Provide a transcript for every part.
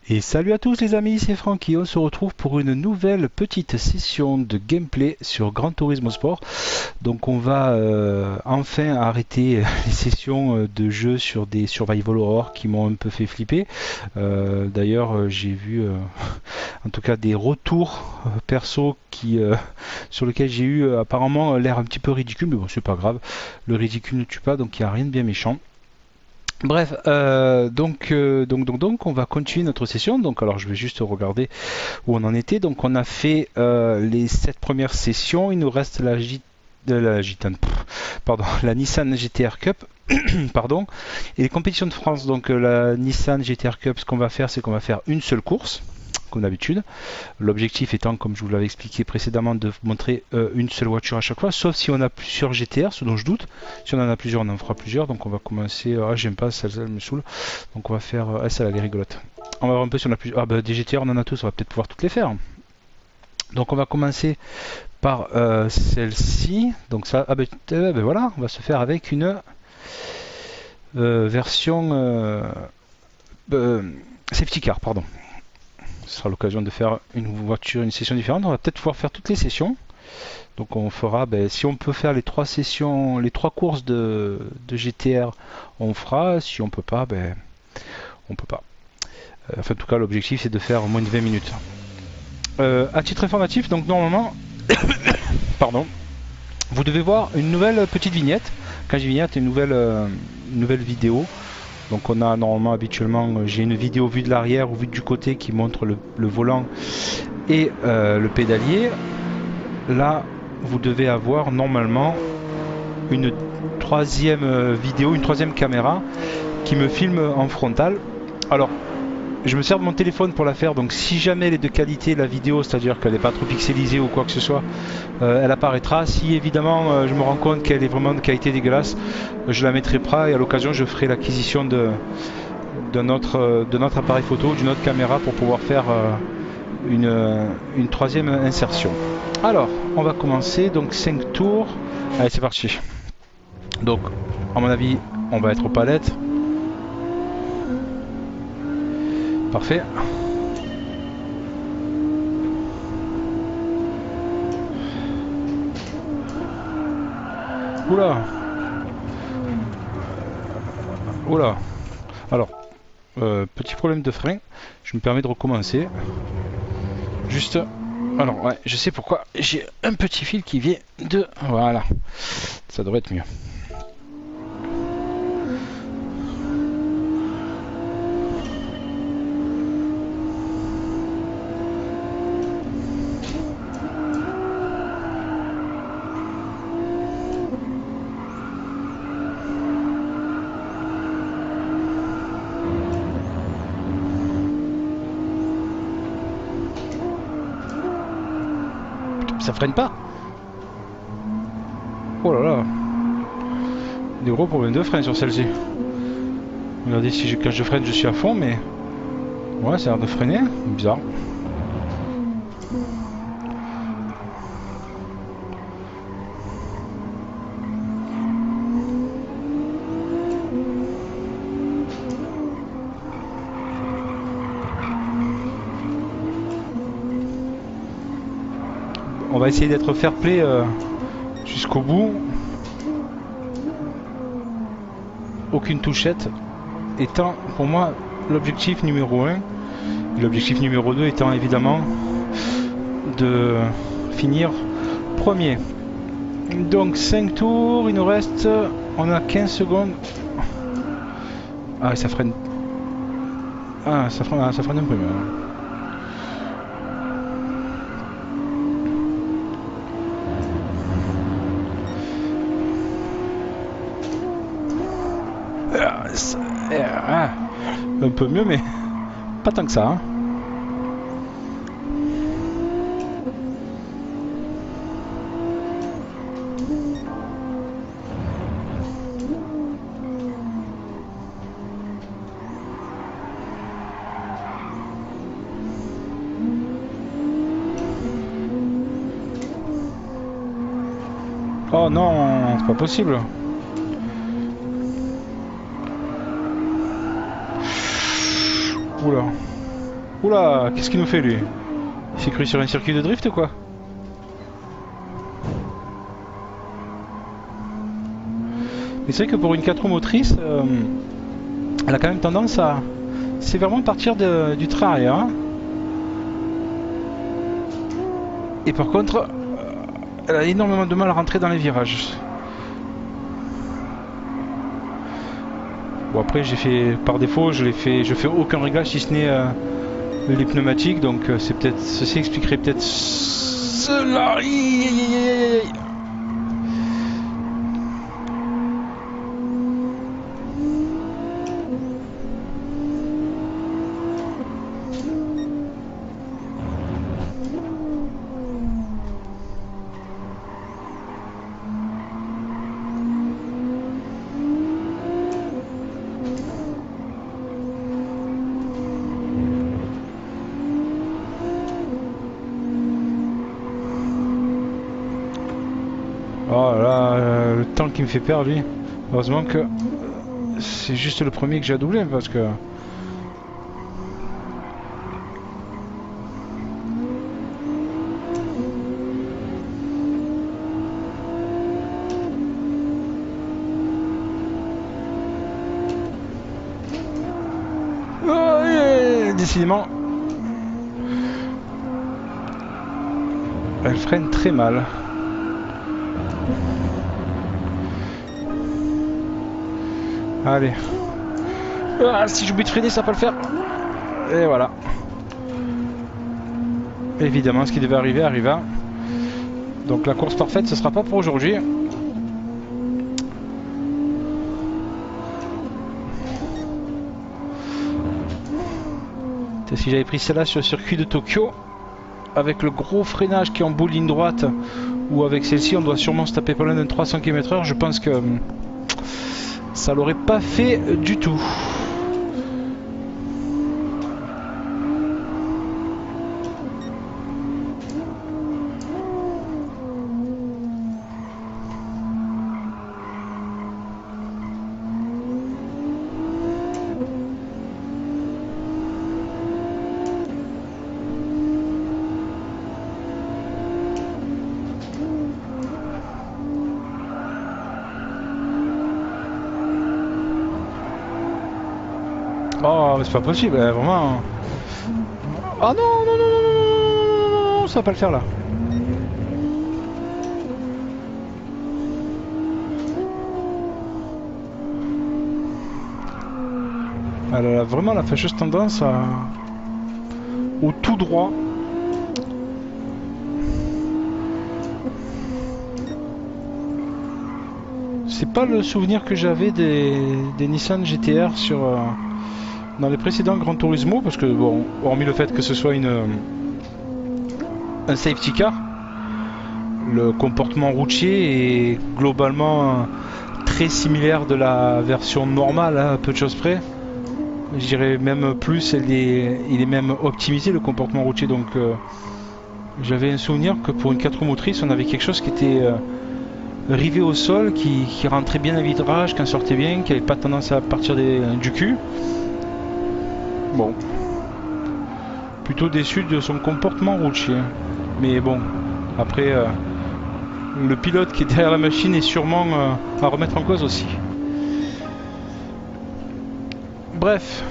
Et salut à tous les amis, c'est Francky, on se retrouve pour une nouvelle petite session de gameplay sur Gran Turismo Sport. Donc on va enfin arrêter les sessions de jeu sur des survival horror qui m'ont un peu fait flipper. D'ailleurs j'ai vu en tout cas des retours perso sur lesquels j'ai eu apparemment l'air un petit peu ridicule, mais bon c'est pas grave, le ridicule ne tue pas donc il n'y a rien de bien méchant. Bref, donc, on va continuer notre session. Donc, alors, je vais juste regarder où on en était. Donc, on a fait les 7 premières sessions. Il nous reste la Gitane, pardon, la Nissan GTR Cup, pardon, et les compétitions de France. Donc, la Nissan GTR Cup, ce qu'on va faire, c'est qu'on va faire une seule course, comme d'habitude. L'objectif étant, comme je vous l'avais expliqué précédemment, de montrer une seule voiture à chaque fois, sauf si on a plusieurs GTR, ce dont je doute. Si on en a plusieurs, on en fera plusieurs. Donc on va commencer. Ah, j'aime pas celle-là, elle me saoule. Donc on va faire. Ah, celle-là, elle est rigolote. On va voir un peu si on a plusieurs. Ah, bah des GTR, on en a tous, on va peut-être pouvoir toutes les faire. Donc on va commencer par celle-ci. Donc ça, ah ben voilà, on va se faire avec une version safety car, pardon. Ce sera l'occasion de faire une session différente. On va peut-être pouvoir faire toutes les sessions. Donc on fera, si on peut faire les 3 sessions, les 3 courses de GTR, on fera. Si on peut pas, on peut pas. Enfin, en tout cas, l'objectif c'est de faire moins de 20 minutes. À titre informatif, donc normalement, pardon, vous devez voir une nouvelle petite vignette. Quand j'ai vignette, une nouvelle vidéo. Donc on a normalement habituellement, j'ai une vidéo vue de l'arrière ou vue du côté qui montre le volant et le pédalier. Là, vous devez avoir normalement une troisième vidéo, une troisième caméra qui me filme en frontal. Alors, je me sers de mon téléphone pour la faire, donc si jamais elle est de qualité la vidéo, c'est-à-dire qu'elle n'est pas trop pixelisée ou quoi que ce soit, elle apparaîtra. Si évidemment je me rends compte qu'elle est vraiment de qualité dégueulasse, je la mettrai pas et à l'occasion je ferai l'acquisition de notre appareil photo, d'une autre caméra pour pouvoir faire une troisième insertion. Alors, on va commencer, donc 5 tours. Allez, c'est parti. Donc, à mon avis, on va être aux palettes. Parfait. Oula. Oula. Alors, petit problème de frein. Je me permets de recommencer. Juste... Alors, ouais, je sais pourquoi. J'ai un petit fil qui vient de... Voilà. Ça devrait être mieux. Ça freine pas. Oh là là. Des gros problèmes de frein sur celle-ci. Regardez, si quand je freine, je suis à fond, mais... Ouais, ça a l'air de freiner. Bizarre. On va essayer d'être fair play jusqu'au bout. Aucune touchette étant pour moi l'objectif numéro 1. L'objectif numéro 2 étant évidemment de finir premier. Donc 5 tours, il nous reste... On a 15 secondes. Ah, ça freine. Ah, ça freine un peu mieux. Un peu mieux, mais pas tant que ça. Hein. Oh non, c'est pas possible. Oula. Oula, qu'est-ce qu'il nous fait lui? Il s'est cru sur un circuit de drift ou quoi? Mais c'est vrai que pour une 4 roues motrices, elle a quand même tendance à sévèrement partir du train arrière. Hein. Et par contre, elle a énormément de mal à rentrer dans les virages. Bon après j'ai fait par défaut, je fais aucun réglage si ce n'est les pneumatiques, donc c'est peut-être ceci expliquerait peut-être cela. Oh là, le temps qui me fait perdre lui. Heureusement que c'est juste le premier que j'ai à doubler parce que... Oh, yeah, décidément. Elle freine très mal. Allez. Ah, si j'oublie de freiner, ça va pas le faire. Et voilà. Évidemment, ce qui devait arriver arriva. Donc la course parfaite, ce sera pas pour aujourd'hui. Si j'avais pris celle-là sur le circuit de Tokyo, avec le gros freinage qui est en bout de ligne droite, ou avec celle-ci, on doit sûrement se taper pas loin d'un 300 km/h, je pense que ça l'aurait pas fait du tout. Oh, c'est pas possible, vraiment. Ah non, non, non, non, non, non, non, ça va pas le faire là. Elle a vraiment la fâcheuse tendance au tout droit. C'est pas le souvenir que j'avais des Nissan GT-R sur... dans les précédents Gran Turismo, parce que bon, hormis le fait que ce soit un safety car, le comportement routier est globalement très similaire de la version normale, hein, à peu de choses près. Je dirais même plus, il est même optimisé le comportement routier, donc j'avais un souvenir que pour une 4 roues motrices, on avait quelque chose qui était rivé au sol, qui rentrait bien à virage, qui en sortait bien, qui n'avait pas tendance à partir du cul. Bon, plutôt déçu de son comportement routier. Mais bon, après, le pilote qui est derrière la machine est sûrement à remettre en cause aussi. Bref,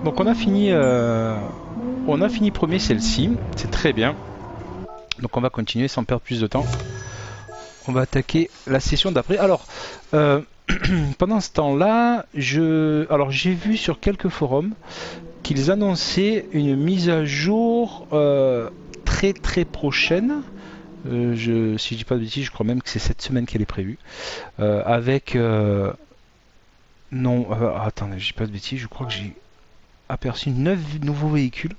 donc on a fini premier celle-ci, c'est très bien. Donc on va continuer sans perdre plus de temps. On va attaquer la session d'après. Alors, pendant ce temps-là, j'ai vu sur quelques forums qu'ils annonçaient une mise à jour très très prochaine. Si je dis pas de bêtises, je crois même que c'est cette semaine qu'elle est prévue. Avec... non, attendez, je dis pas de bêtises, je crois que j'ai aperçu 9 nouveaux véhicules.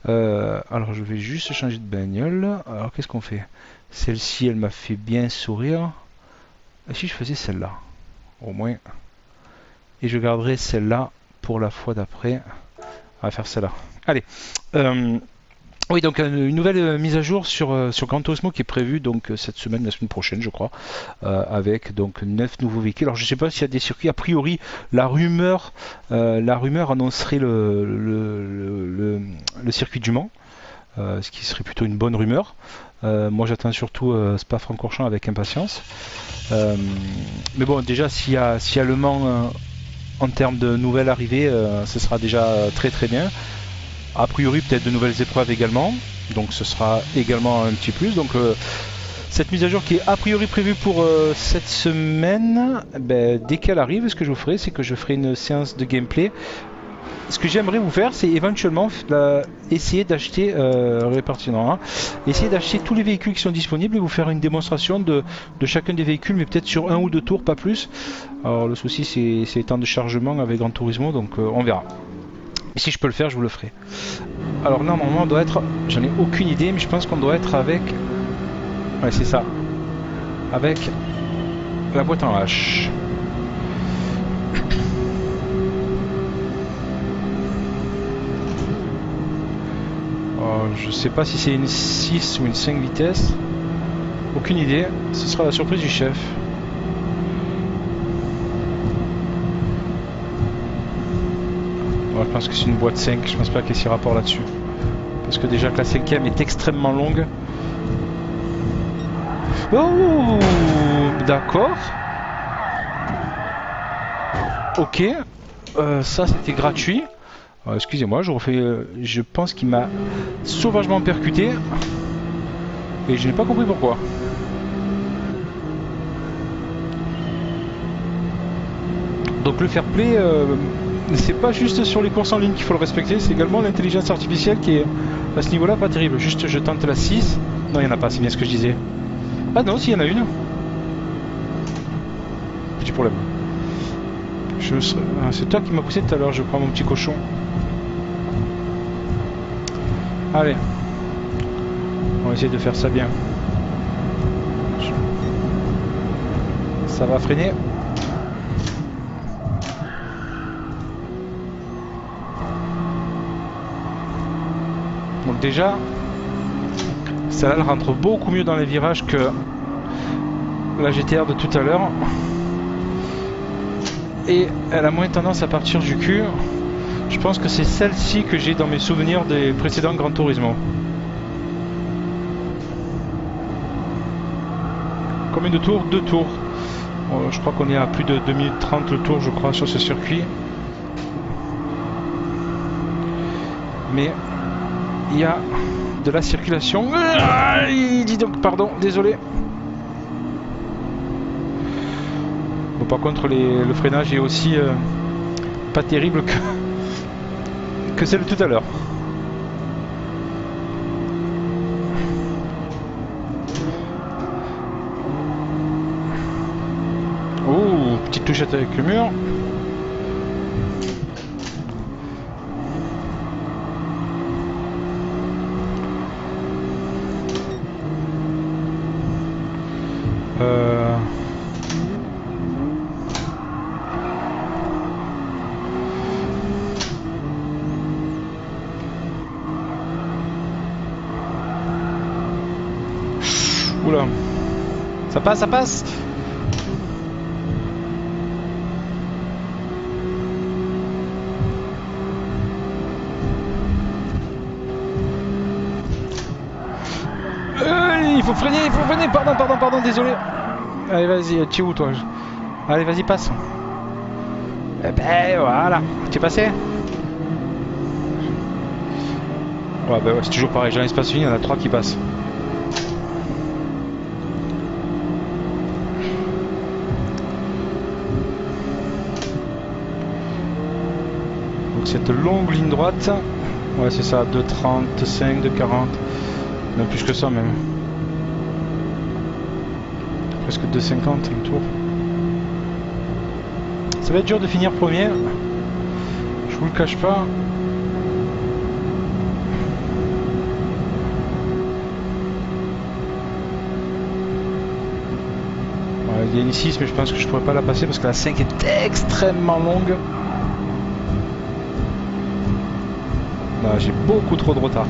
Alors je vais juste changer de bagnole. Alors qu'est-ce qu'on fait? Celle-ci, elle m'a fait bien sourire. Et si je faisais celle-là, au moins. Et je garderai celle-là pour la fois d'après. On va faire celle-là. Allez. Oui, donc une nouvelle mise à jour sur Gran Turismo qui est prévue donc cette semaine, la semaine prochaine, je crois, avec donc 9 nouveaux véhicules. Alors je sais pas s'il y a des circuits. A priori, la rumeur annoncerait le circuit du Mans, ce qui serait plutôt une bonne rumeur. Moi j'attends surtout Spa-Francorchamps avec impatience. Mais bon, déjà s'il y a Le Mans en termes de nouvelles arrivées, ce sera déjà très très bien. A priori peut-être de nouvelles épreuves également, donc ce sera également un petit plus. Donc cette mise à jour qui est a priori prévue pour cette semaine, dès qu'elle arrive, ce que je vous ferai, c'est que je ferai une séance de gameplay. Ce que j'aimerais vous faire, c'est éventuellement essayer d'acheter, essayer d'acheter tous les véhicules qui sont disponibles et vous faire une démonstration de chacun des véhicules, mais peut-être sur 1 ou 2 tours, pas plus. Alors le souci, c'est les temps de chargement avec Gran Turismo, donc on verra. Et si je peux le faire, je vous le ferai. Alors normalement, on doit être, j'en ai aucune idée, mais je pense qu'on doit être avec, ouais c'est ça, avec la boîte en H. Je sais pas si c'est une 6 ou une 5 vitesses. Aucune idée. Ce sera la surprise du chef. Je pense que c'est une boîte 5. Je pense pas qu'il y ait si rapport là-dessus. Parce que déjà que la 5ème est extrêmement longue. Oh, d'accord. Ok. Ça c'était gratuit. Excusez-moi, je refais. Je pense qu'il m'a sauvagement percuté. Et je n'ai pas compris pourquoi. Donc le fair play, c'est pas juste sur les courses en ligne qu'il faut le respecter, c'est également l'intelligence artificielle qui est à ce niveau-là pas terrible. Juste je tente la 6. Non, il n'y en a pas, c'est bien ce que je disais. Ah non, s'il y en a une. Petit problème. C'est toi qui m'as poussé tout à l'heure, je crois, mon petit cochon. Allez, on va essayer de faire ça bien. Ça va freiner. Donc déjà, celle-là elle rentre beaucoup mieux dans les virages que la GTR de tout à l'heure. Et elle a moins tendance à partir du cul. Je pense que c'est celle-ci que j'ai dans mes souvenirs des précédents Gran Turismo. Combien de tours? 2 tours. Je crois qu'on est à plus de 2 minutes 30 le tour, je crois, sur ce circuit. Mais il y a de la circulation. Dis donc, pardon, désolé. Bon, par contre, le freinage est aussi pas terrible que celle de tout à l'heure. Oh, petite touchette avec le mur. Oula. Ça passe, ça passe. Il faut freiner, pardon, désolé. Allez, vas-y, tu es où toi? Allez, vas-y, passe. Eh ben, voilà. Tu es passé? Ouais, bah ouais, c'est toujours pareil, j'ai un espace fini, il y en a 3 qui passent. Donc cette longue ligne droite, ouais c'est ça, 2,35, 2,40, même plus que ça même. Presque 2,50 le tour. Ça va être dur de finir premier, je vous le cache pas. Ouais, il y a une 6 mais je pense que je pourrais pas la passer parce que la 5 est extrêmement longue. J'ai beaucoup trop de retard.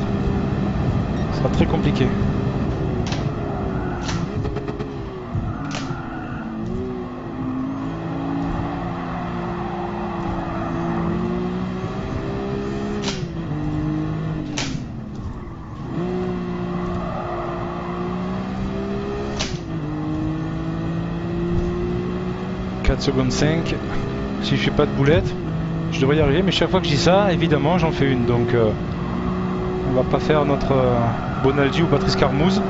Ce sera très compliqué. 4 secondes 5. Si je fais pas de boulette, je devrais y arriver. Mais chaque fois que je dis ça, évidemment, j'en fais une. Donc, on va pas faire notre Bonaldi ou Patrice Carmouze.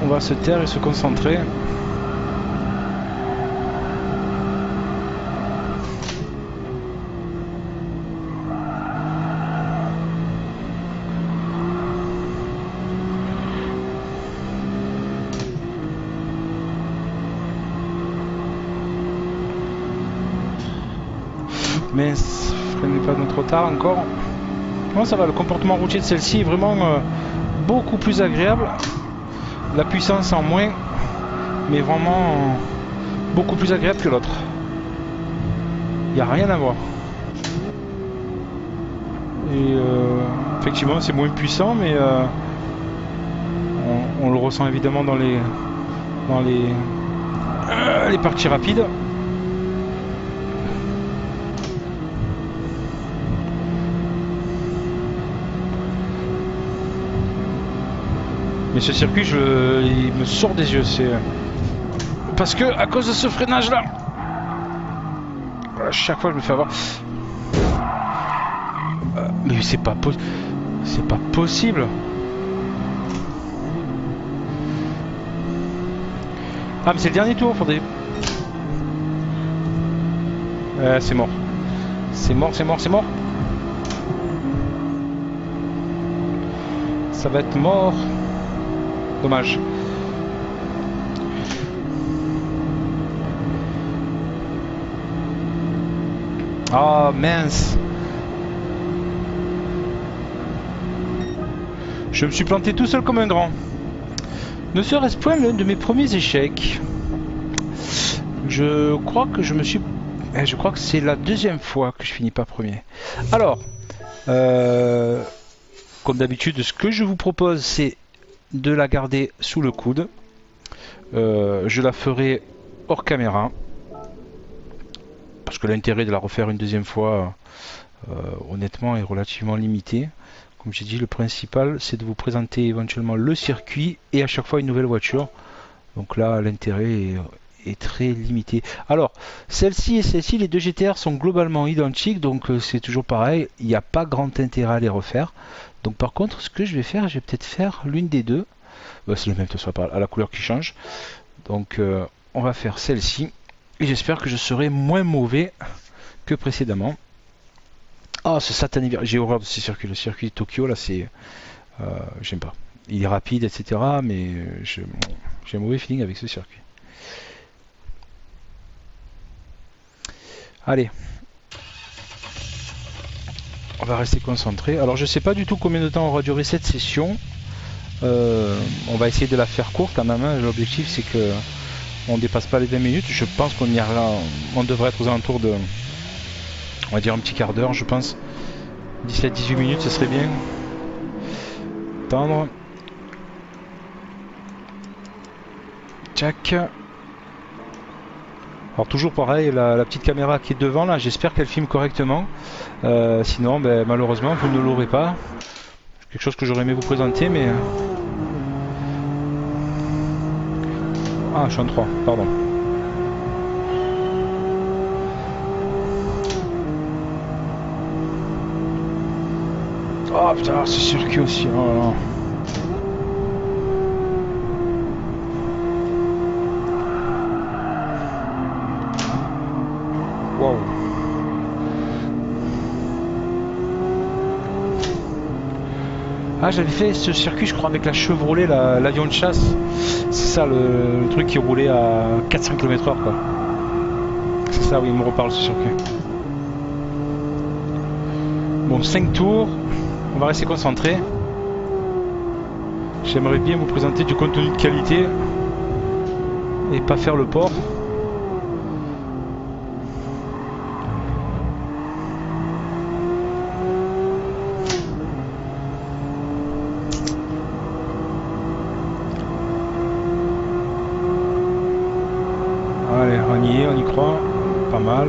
On va se taire et se concentrer. Mais freinez pas trop tard encore. Non, ça va, le comportement routier de celle-ci est vraiment beaucoup plus agréable. La puissance en moins, mais vraiment beaucoup plus agréable que l'autre. Il n'y a rien à voir. Et effectivement, c'est moins puissant, mais on le ressent évidemment dans les parties rapides. Mais ce circuit, il me sort des yeux. C'est parce que à cause de ce freinage là, à chaque fois je me fais avoir. Mais c'est pas possible. Ah mais c'est le dernier tour, faudrait. C'est mort. C'est mort. Ça va être mort. Dommage. Ah mince. Je me suis planté tout seul comme un grand. Ne serait-ce point l'un de mes premiers échecs. Je crois que je crois que c'est la deuxième fois que je finis pas premier. Alors, comme d'habitude, ce que je vous propose, c'est de la garder sous le coude. Je la ferai hors caméra parce que l'intérêt de la refaire une deuxième fois honnêtement est relativement limité. Comme j'ai dit, le principal c'est de vous présenter éventuellement le circuit et à chaque fois une nouvelle voiture. Donc là l'intérêt est très limité. Alors celle-ci et celle-ci, les deux GTR sont globalement identiques, donc c'est toujours pareil, il n'y a pas grand intérêt à les refaire. Donc par contre, ce que je vais faire, je vais peut-être faire l'une des deux. C'est le même, ce sera pas à la couleur qui change. Donc on va faire celle-ci. Et j'espère que je serai moins mauvais que précédemment. Ah, ce satané virage. J'ai horreur de ces circuits. Le circuit de Tokyo, là, c'est... j'aime pas. Il est rapide, etc. Mais j'ai un mauvais feeling avec ce circuit. Allez. On va rester concentré. Alors je sais pas du tout combien de temps aura duré cette session. On va essayer de la faire courte quand même. L'objectif c'est que on dépasse pas les 20 minutes. Je pense qu'on on devrait être aux alentours de, on va dire un petit quart d'heure, je pense. 17-18 minutes, ce serait bien. Attendre. Tchac. Alors toujours pareil, la petite caméra qui est devant là, j'espère qu'elle filme correctement. Sinon, ben, malheureusement, vous ne l'aurez pas. C'est quelque chose que j'aurais aimé vous présenter, mais... Ah, je suis en 3, pardon. Oh putain, ce circuit aussi. Oh là là. Wow. Ah, j'avais fait ce circuit, je crois, avec la Chevrolet, l'avion de chasse. C'est ça le truc qui roulait à 400 km/h, quoi. C'est ça, oui, il me reparle ce circuit. Bon, 5 tours. On va rester concentré. J'aimerais bien vous présenter du contenu de qualité et pas faire le porc. Allez, on y est, on y croit. Pas mal.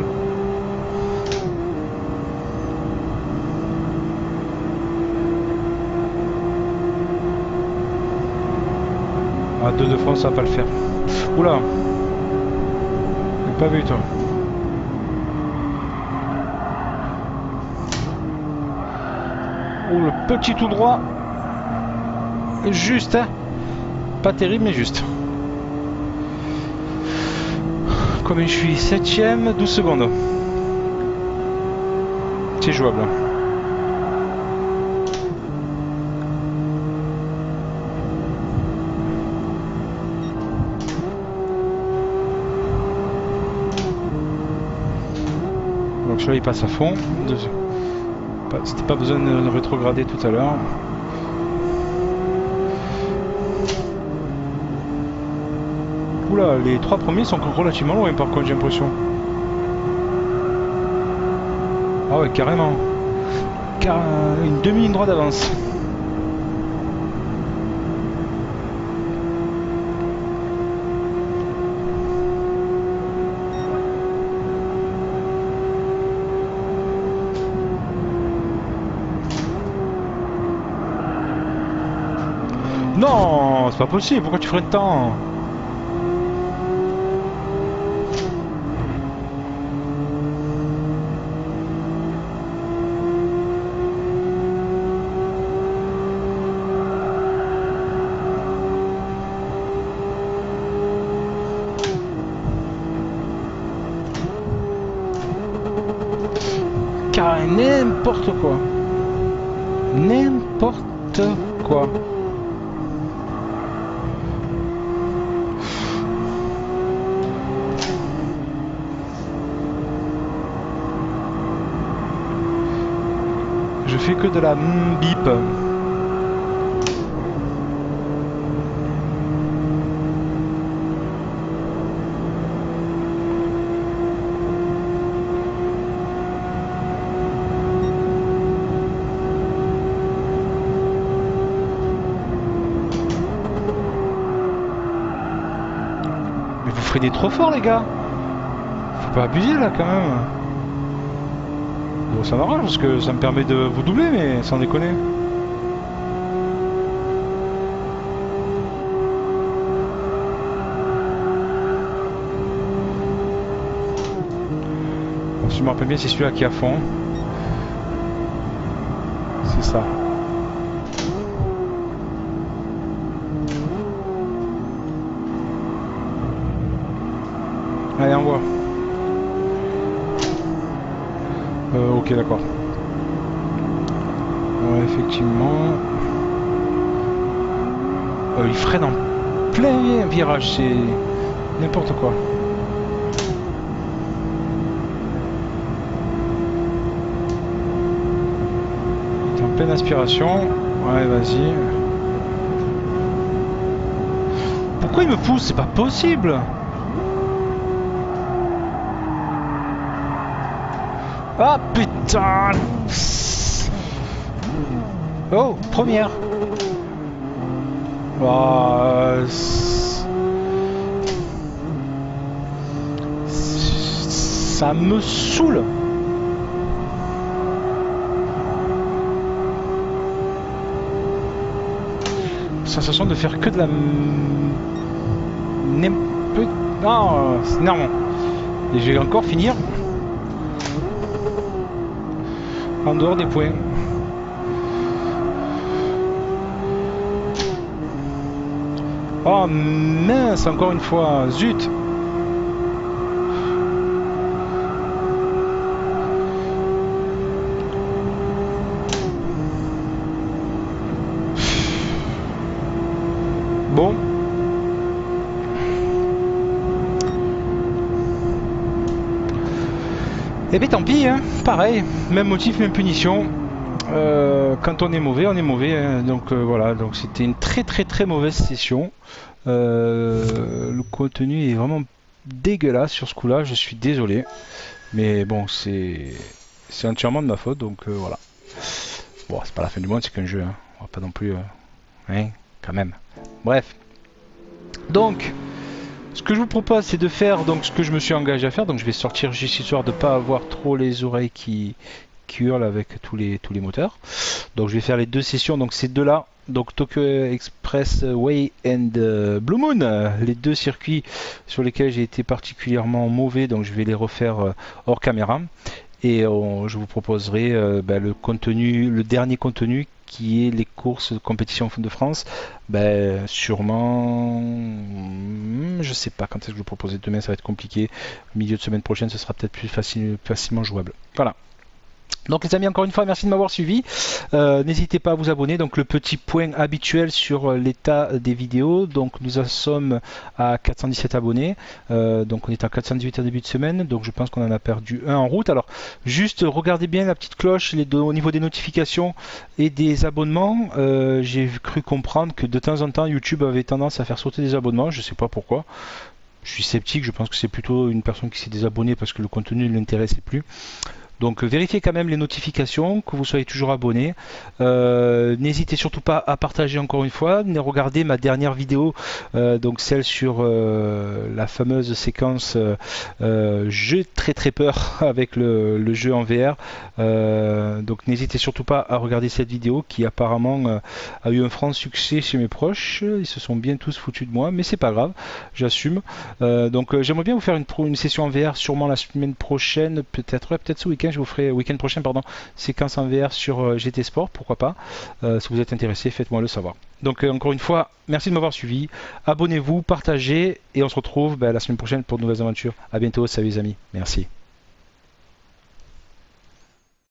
À 2 de France, ça va pas le faire. Oula. pas vu toi. Oh le petit tout droit. Juste hein. Pas terrible mais juste. Combien je suis? 7ème, 12 secondes. C'est jouable. Donc celui-là il passe à fond. C'était pas besoin de rétrograder tout à l'heure. Oula, les 3 premiers sont relativement loin par contre j'ai l'impression. Ah ouais carrément. Une demi-ligne droite d'avance. Non, c'est pas possible, pourquoi tu ferais de temps? Car n'importe quoi. N'importe quoi. Je fais que de la bip. Mais vous freinez trop fort les gars. Faut pas abuser là quand même. Bon ça m'arrange parce que ça me permet de vous doubler mais sans déconner. Bon, si je me rappelle bien c'est celui-là qui est à fond. C'est ça. Allez on voit. Ok d'accord. Ouais effectivement. Il freine en plein virage, c'est n'importe quoi. Il est en pleine aspiration. Ouais vas-y. Pourquoi il me pousse? C'est pas possible. Ah putain. Oh, première. Oh, ça me saoule. Sensation de faire que de la... Non, c'est énervant. Et je vais encore finir en dehors des points. Oh mince, encore une fois, zut. Bon. Et bien tant pis, hein. Pareil, même motif, même punition. Quand on est mauvais, hein. Donc voilà, donc c'était une très mauvaise session. Le contenu est vraiment dégueulasse sur ce coup-là, je suis désolé. Mais bon, c'est entièrement de ma faute, donc voilà. Bon, c'est pas la fin du monde, c'est qu'un jeu, hein. On va pas non plus... hein, quand même. Bref. Donc... ce que je vous propose, c'est de faire donc ce que je me suis engagé à faire. Donc je vais sortir juste histoire de pas avoir trop les oreilles qui qui hurle avec tous les moteurs. Donc je vais faire les 2 sessions, donc ces deux-là. Donc Tokyo Expressway and Blue Moon, les 2 circuits sur lesquels j'ai été particulièrement mauvais, donc je vais les refaire hors caméra. Et je vous proposerai le contenu, le dernier contenu qui est les courses de compétition de France. Sûrement, je sais pas quand est-ce que je vous propose. Demain ça va être compliqué. Milieu de semaine prochaine ce sera peut-être plus facilement jouable. Voilà. Donc les amis, encore une fois, merci de m'avoir suivi. N'hésitez pas à vous abonner. Donc le petit point habituel sur l'état des vidéos. Donc nous en sommes à 417 abonnés. Donc on est à 418 en début de semaine. Donc je pense qu'on en a perdu un en route. Alors juste regardez bien la petite cloche au niveau des notifications et des abonnements. J'ai cru comprendre que de temps en temps YouTube avait tendance à faire sauter des abonnements. Je ne sais pas pourquoi. Je suis sceptique. Je pense que c'est plutôt une personne qui s'est désabonnée parce que le contenu ne l'intéressait plus. Donc vérifiez quand même les notifications, que vous soyez toujours abonné. N'hésitez surtout pas à partager encore une fois. Regardez ma dernière vidéo, donc celle sur la fameuse séquence jeu très peur avec le jeu en VR. Donc n'hésitez surtout pas à regarder cette vidéo qui apparemment a eu un franc succès chez mes proches. Ils se sont bien tous foutus de moi, mais c'est pas grave, j'assume. Donc j'aimerais bien vous faire une session en VR sûrement la semaine prochaine, peut-être ce week-end. Je vous ferai week-end prochain, séquence en VR sur GT Sport, pourquoi pas. Si vous êtes intéressé, faites-moi le savoir. Donc encore une fois, merci de m'avoir suivi. Abonnez-vous, partagez et on se retrouve la semaine prochaine pour de nouvelles aventures. À bientôt, salut les amis. Merci.